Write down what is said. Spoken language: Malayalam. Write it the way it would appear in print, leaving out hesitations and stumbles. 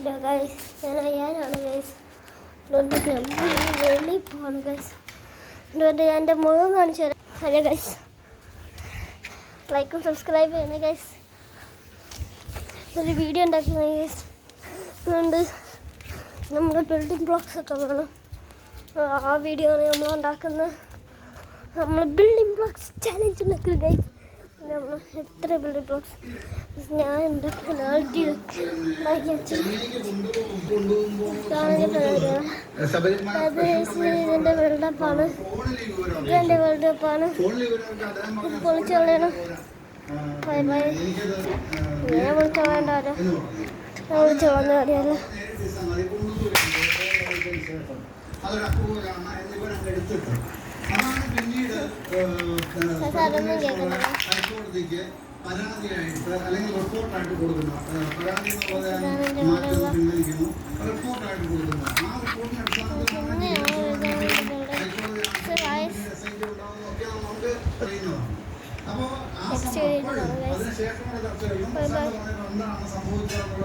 ഹലോ ഗൈസ്, ഞാനാണ് ഗൈസ്. അതുകൊണ്ട് വെളിയിൽ പോവാണ് ഗൈസ്. അതുകൊണ്ട് ഞാൻ എൻ്റെ മുഖം കാണിച്ചു തരാം. ഹലോ ഗൈസ്, ലൈക്കും സബ്സ്ക്രൈബ് ചെയ്യണേ ഗൈസ്. ഒരു വീഡിയോ ഉണ്ടാക്കുന്ന ഗൈസ്. അതുകൊണ്ട് നമ്മൾ ബിൽഡിംഗ് ബ്ലോക്സ് ഒക്കെ വേണം. ആ വീഡിയോ ആണ് നമ്മൾ ഉണ്ടാക്കുന്നത്. നമ്മൾ ബിൽഡിംഗ് ബ്ലോക്സ് ചാലഞ്ച് ഉണ്ടാക്കുക ഗൈസ്. നമ്മൾ എത്ര ബിൽഡിംഗ് ബ്ലോക്സ് ഞാൻ ഉണ്ടാക്കുന്ന ഇതിൻ്റെ വേൾഡ് കപ്പാണ്. ഇതെൻ്റെ വേൾഡ് കപ്പാണ്. പൊളിച്ചു കളയണം. Bye bye. ഞാൻ വിളിച്ചു കളയണ്ടല്ലോ. ഞാൻ വിളിച്ചു കളഞ്ഞ അറിയാലോ. അതൊന്നും കേൾക്കുന്നില്ല. പരാതിയായിട്ട് അല്ലെങ്കിൽ റിപ്പോർട്ടായിട്ട് കൊടുക്കുന്ന പരാതി മാറ്റം പിൻവലിക്കുന്നു, റിപ്പോർട്ടായിട്ട് കൊടുക്കുന്നു. ആ റിപ്പോർട്ടിന്റെ അടിസ്ഥാനത്തിൽ നമുക്ക് അറിയുന്നതാണ്. അപ്പോൾ ആ അതിനുശേഷമുള്ള ചർച്ചകളിലും എന്താണ് സംഭവിച്ചത്